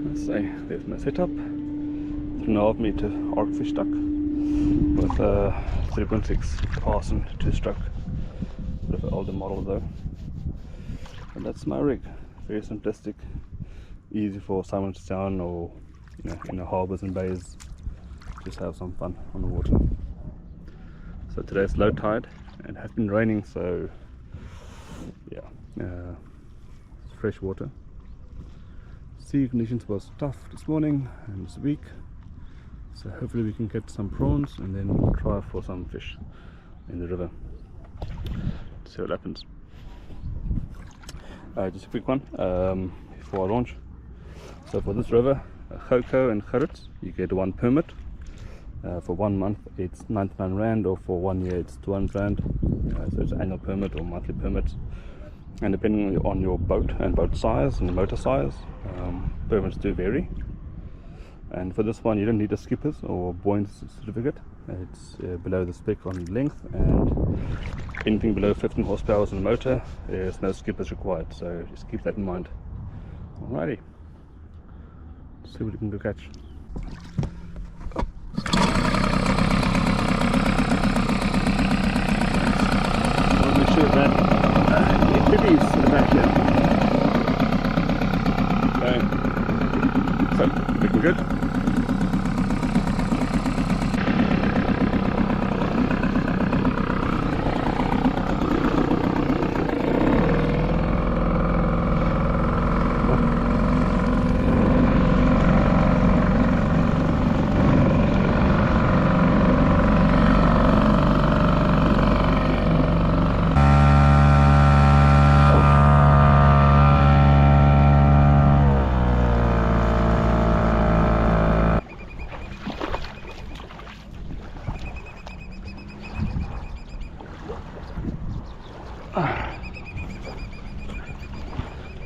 Let's say there's my setup. 3.5 meter arc fish stock with a 3.6 Parson 2-stroke. Bit of an older model though. And that's my rig. Very simplistic, easy for someone to down, or in the harbours and bays, just have some fun on the water. So today's low tide and it has been raining, so yeah, it's fresh water. Sea conditions was tough this morning and this week, so hopefully we can get some prawns and then try for some fish in the river. See what happens. Just a quick one before I launch. So for this river, Goukou and Grunters, you get 1 permit. For 1 month it's 99 Rand, or for 1 year it's 200 Rand. So it's an annual permit or monthly permits, and depending on your boat and boat size and the motor size, permits do vary. And for this one you don't need a skipper's or buoyancy certificate. It's below the spec on length, and anything below 15 horsepower in the motor, there's no skippers required, so just keep that in mind. Alrighty, let's see what we can go catch. I'll make sure that Klipvis in the back here. Okay, so looking good.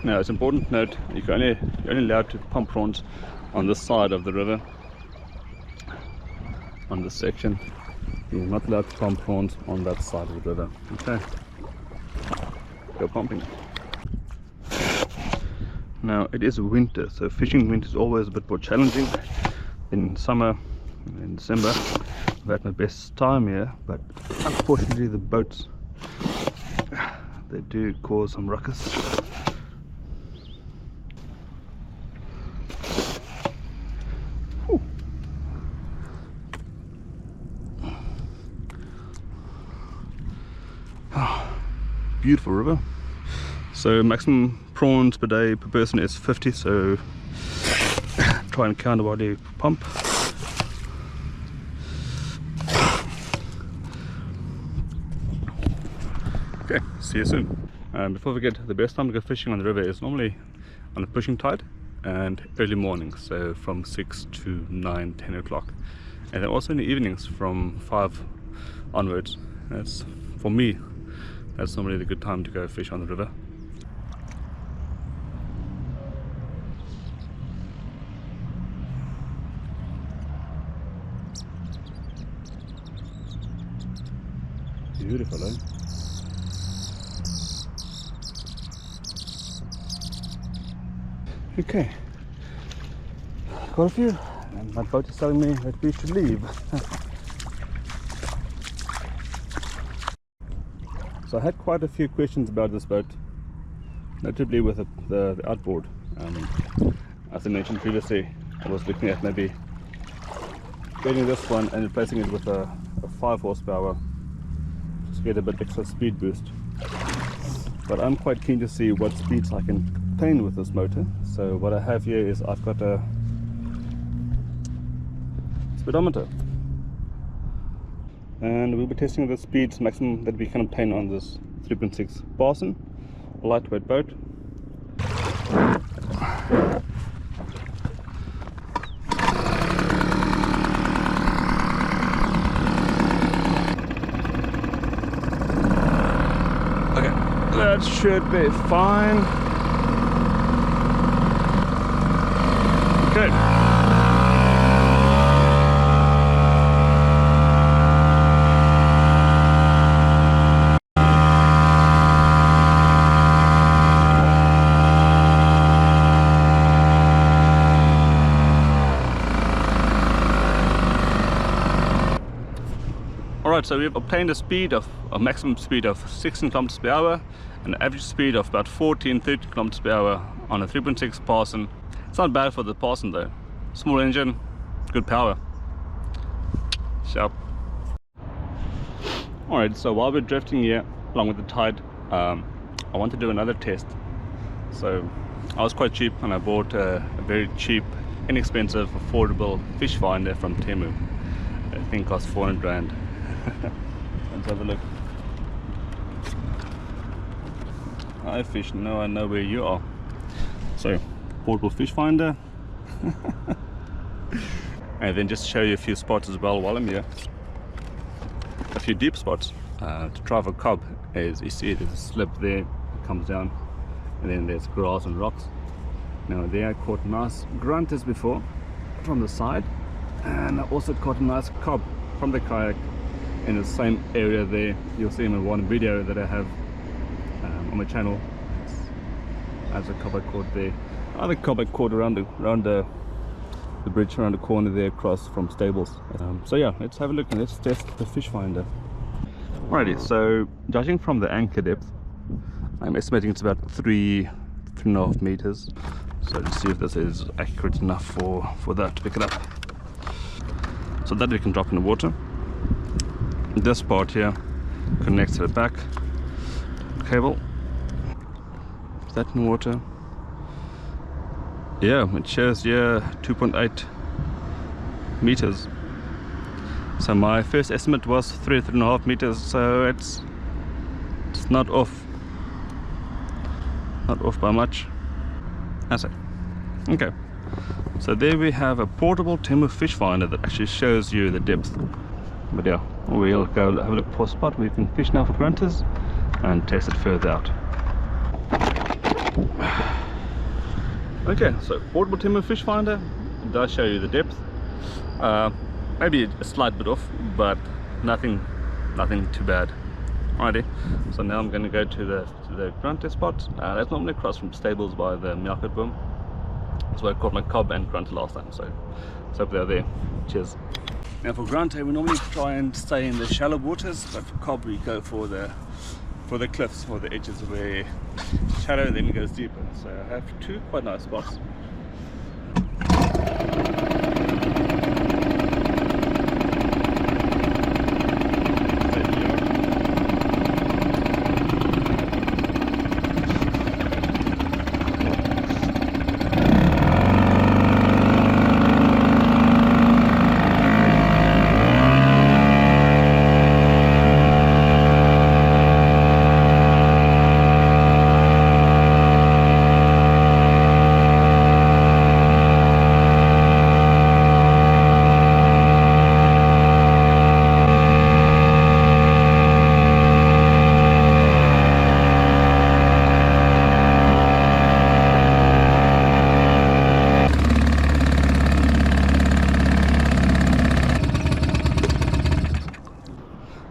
Now it's important to note you're only allowed to pump prawns on this side of the river, on this section. You're not allowed to pump prawns on that side of the river. Okay, go pumping. Now it is winter, so fishing winter is always a bit more challenging. In summer, in December, I've had my best time here, but unfortunately the boats, they do cause some ruckus. Beautiful river. So maximum prawns per day per person is 50, so try and count while you pump. Okay, see you soon. Before we forget, the best time to go fishing on the river is normally on a pushing tide and early morning, so from 6 to 9, 10 o'clock, and then also in the evenings from 5 onwards. That's, for me, that's normally the good time to go fish on the river. Beautiful, eh? Okay, got a few, and my boat is telling me that we should leave. So I had quite a few questions about this boat, notably with the outboard. As I mentioned previously, I was looking at maybe getting this one and replacing it with a 5 horsepower to get a bit extra speed boost. But I'm quite keen to see what speeds I can obtain with this motor. So what I have here is I've got a speedometer, and we'll be testing the speeds maximum that we can obtain on this 3.6 Parson, a lightweight boat. Okay, that should be fine. Okay. Alright, so we've obtained a maximum speed of 16 kilometers per hour and an average speed of about 14-13 kilometers per hour on a 3.6 Parson. It's not bad for the Parson though. Small engine, good power. Sharp. Alright, so while we're drifting here along with the tide, I want to do another test. So I was quite cheap and I bought a very cheap, inexpensive, affordable fish finder from Temu. I think it cost 400 Rand. Let's have a look. Hi fish, now I know where you are. So, portable fish finder. And then just show you a few spots as well while I'm here. A few deep spots to try for cob. As you see, there's a slip there, it comes down, and then there's grass and rocks. Now there I caught nice grunters before from the side, and I also caught a nice cob from the kayak in the same area there. You'll see in one video that I have on my channel. As a cob I caught there. Other cob I caught around the bridge around the corner there across from stables. So yeah, let's have a look and let's test the fish finder. Alrighty, so judging from the anchor depth, I'm estimating it's about 3.5 meters. So let's see if this is accurate enough for that to pick it up. So that we can drop in the water. This part here connects to the back cable. Is that in water? Yeah, it shows here 2.8 meters. So my first estimate was 3.5 meters, so it's not off by much. That's it. Okay, so there we have a portable Temu fish finder that actually shows you the depth. But yeah, we'll go have a look for a spot where you can fish now for grunters and test it further out. Okay, so portable Temu fish finder, it does show you the depth. Maybe a slight bit off, but nothing too bad. Alrighty, so now I'm going to go to the grunter spot. That's normally across from stables by the market boom. That's where I caught my cob and grunter last time, so hope they're there. Cheers. Now for grunter, we normally try and stay in the shallow waters, but for cob we go for the cliffs, for the edges where shallow then it goes deeper. So I have two quite nice spots.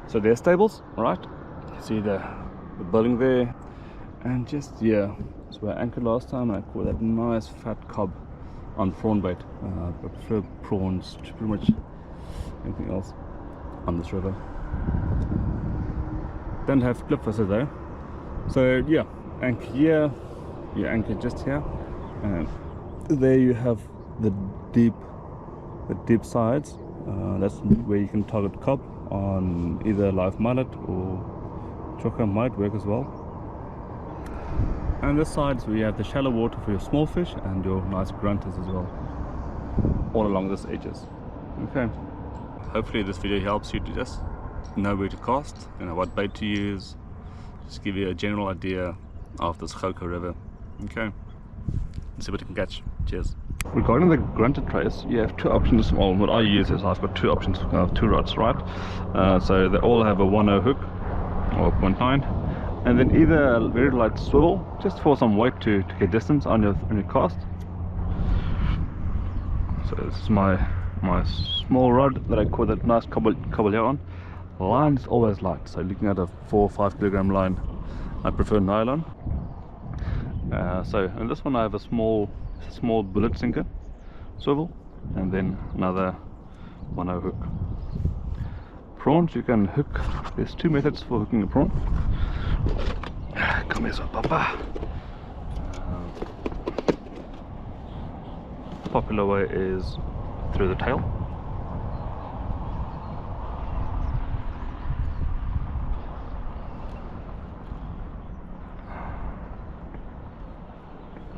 So there's stables, right? You see the building there, and just yeah, that's where I anchored last time, and I caught that nice fat cob on prawn bait. I prefer prawns to pretty much anything else on this river. Don't have Klipvis though. So yeah, anchor here, you anchor just here, and there you have the deep sides. That's where you can target cob on either live mullet or choker might work as well. And this side is where you have the shallow water for your small fish and your nice grunters as well, all along this edges. Okay, hopefully this video helps you to just know where to cast, you know what bait to use, just give you a general idea of this Goukou river. Okay, let's see what you can catch. Cheers. Regarding the grunter trace, you have two options. Well, what I use is I've got two options, two rods, right? So they all have a 1.0 hook or 0.9, and then either a very light swivel just for some weight to get distance on your cast. So this is my small rod that I caught that nice cobble here on. Line is always light, so looking at a 4 or 5 kilogram line, I prefer nylon. So in this one I have a small bullet sinker swivel, and then another 1.0 hook. prawns, you can hook. There's two methods for hooking a prawn. Come here, papa. Popular way is through the tail.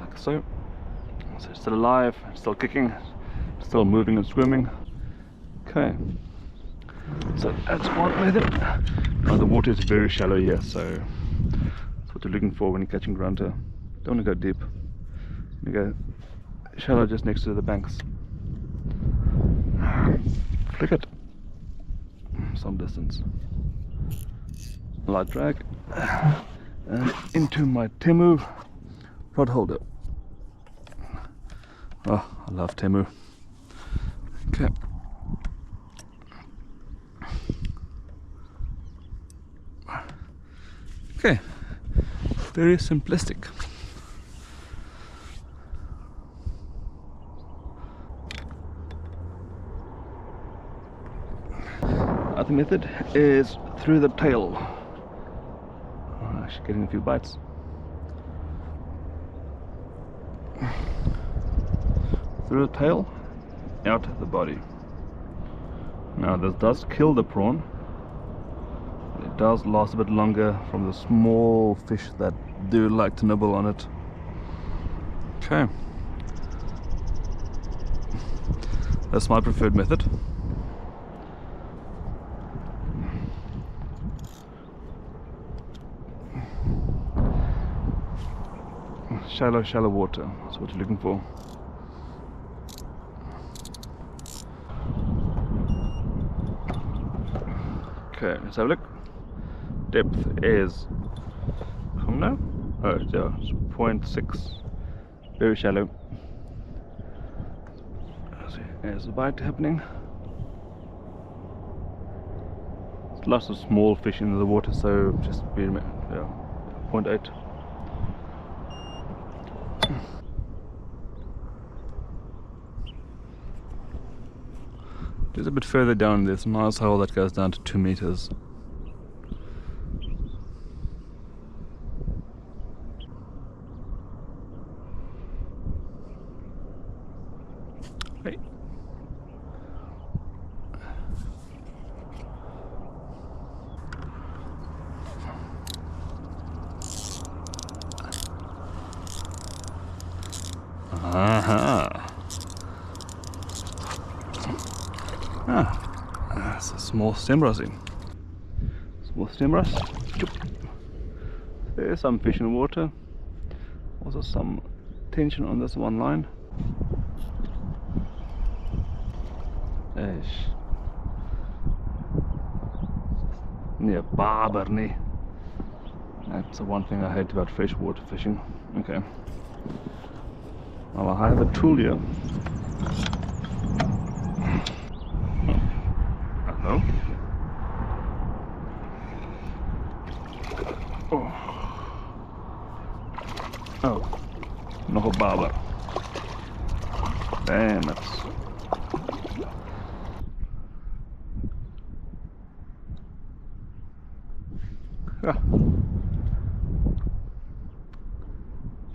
Like so. So it's still alive, still kicking, still moving and swimming. Okay. So that's one method. Now the water is very shallow here, so that's what you're looking for when you're catching grunter. Don't want to go deep. You go shallow just next to the banks. Flick it some distance. Light drag and into my Temu rod holder. Oh, I love Temu. Okay. Okay, very simplistic. Other method is through the tail. Oh, actually getting a few bites. Through the tail, out the body. Now this does kill the prawn. It does last a bit longer from the small fish that do like to nibble on it. Okay. That's my preferred method. Shallow water, that's what you're looking for. Okay, let's have a look. Depth is, no? Oh, yeah, it's 0.6. Very shallow. There's a bite happening. There's lots of small fish in the water, so just be, yeah, 0.8. Just a bit further down, there's a nice hole that goes down to 2 meters. Hey. Aha. That's a small stem rosin. Small stem ros. There's some fish in the water. Also some tension on this one line. Eish. Yeah, barber nee. That's the one thing I hate about freshwater fishing. Okay. Well, I have a tool here. Hello? Oh, nog een barber. Damn, that's... Yeah.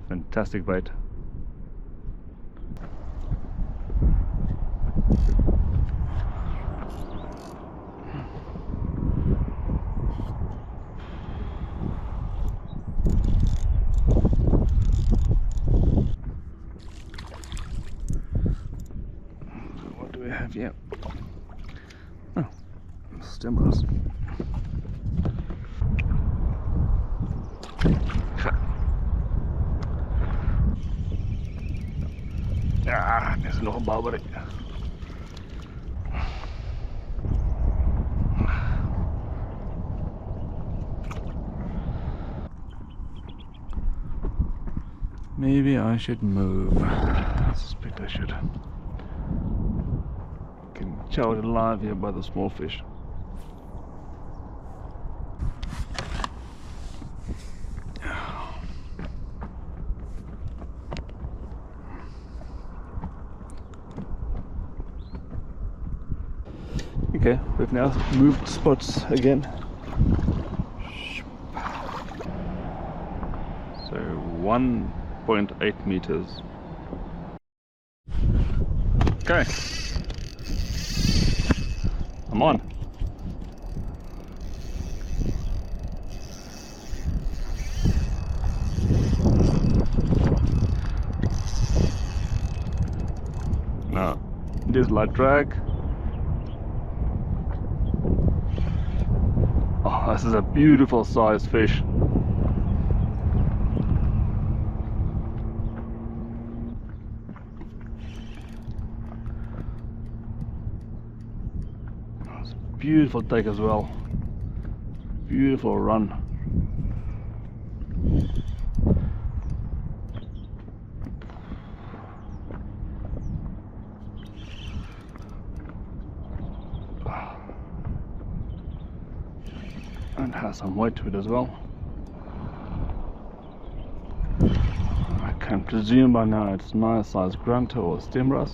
Fantastic bite. What do we have here? Oh, stimulus. Ja, er is nog een bouwer. Maybe I should move. I suspect I should. Can chow it alive here by the small fish. Okay, we've now moved spots again. So 1.8 meters. Okay, I'm on. Now, just light drag. Oh, this is a beautiful sized fish. It's a beautiful take as well. Beautiful run. And has some weight to it as well. I can presume by now it's nice size Grunter or Stilbaai.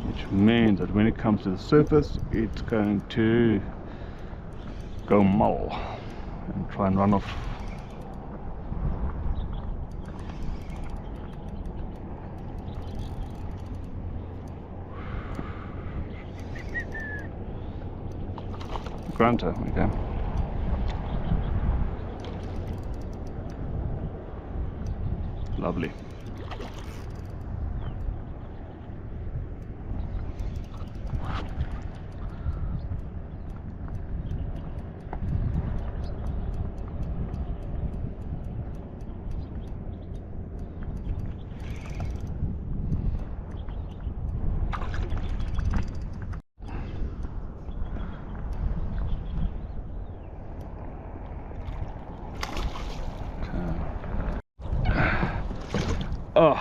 Which means that when it comes to the surface, it's going to go mull and try and run off. Grunter, okay. Lovely. Oh.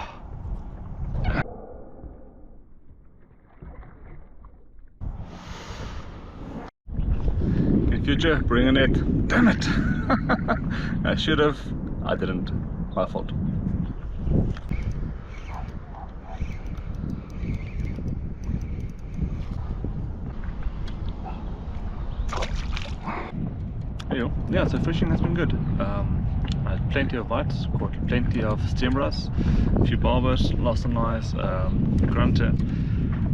Good future, bring a net. Damn it! I should have. I didn't. My fault. Anyway, yeah, so fishing has been good. I had plenty of bites, caught plenty of Stilbaai, a few barbers, lost a nice Grunter,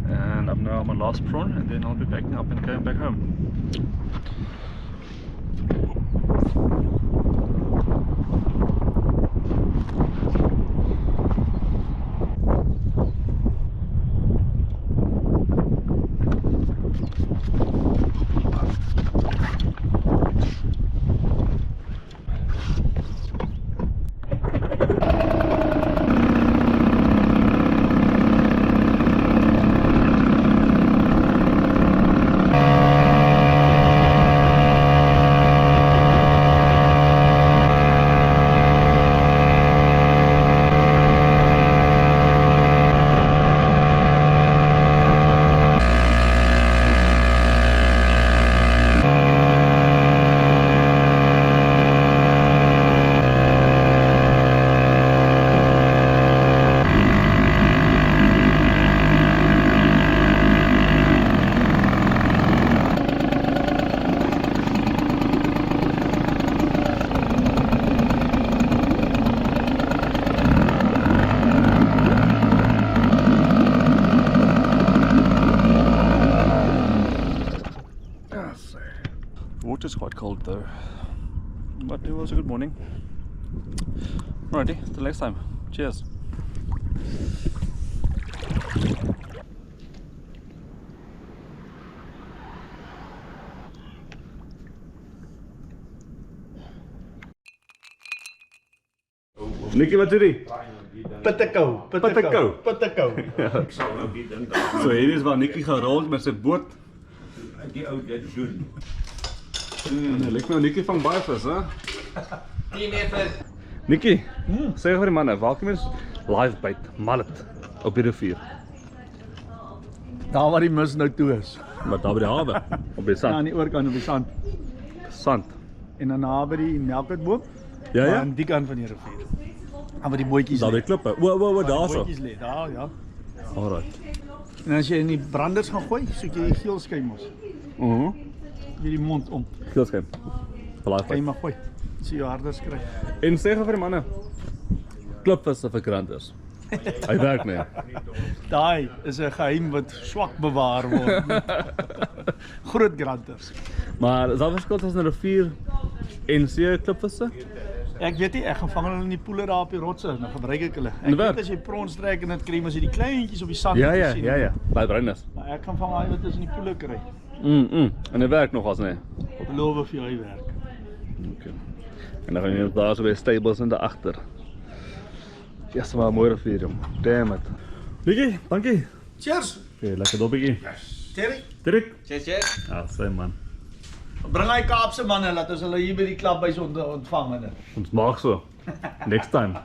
and I'm now on my last prawn, and then I'll be packing up and going back home. The water's quite cold though, but it was a good morning. Alrighty, till next time. Cheers. Nicky, wat doen die? Pittekou. So hier is waar Nicky gaan rond met zijn boot. Die ou dit doen. Lyk my Nicky vang baie vis, hè? Nie meer vis. Nicky, sê vir die manne, waar kom ons live bait, mallet op die rivier? Daar waar die mis nou toe is. Maar daar by die hawe, op die Ja, aan sand. die oorkant op die sand. Sand. En dan naby die melkboom. Ja, ja. Aan die kant van die rivier. En wat die bootjies Daar die klippe. O, daar so. bootjies lê, daar, ja. Alright. En as jy in die branders gaan gooi, soek jy die geel skuimels. Jy die mond om, Heel skyn. kan jy Belangrijk. maar gooi. As jy jou harder skry. En sê gou vir die manne. Klipvis of Grunters. Hy werk nie. Daai is 'n geheim wat swak bewaar word. Groot Grunters. Maar is daar verskil tussen 'n rivier en see klipvisse? Ek weet nie, ek gaan vang hulle in die poele daar op die rotse, dan gebruik ek hulle. Ek Inderdaad. weet as jy prawns trek en dit kry, maar as jy die kleintjies op die sand Ja, sien, Baie bruin is. maar ek gaan vang daai wat is in die poele kry. En hy werk nog as nee. Beloof vir jou hy werk. Okay. En dan gaan jy daar so by stables in die agter. Yes, maar mooi rivier jong. Damn it. Nicky, dankie. Cheers. Okay, lekker doppietjie. Terry, Dirk. Cheers. Ja, sê man. bring hy Kaapse manne laat ons hulle hier by die klaphuis ontvang hulle. Ons maak so. Next time.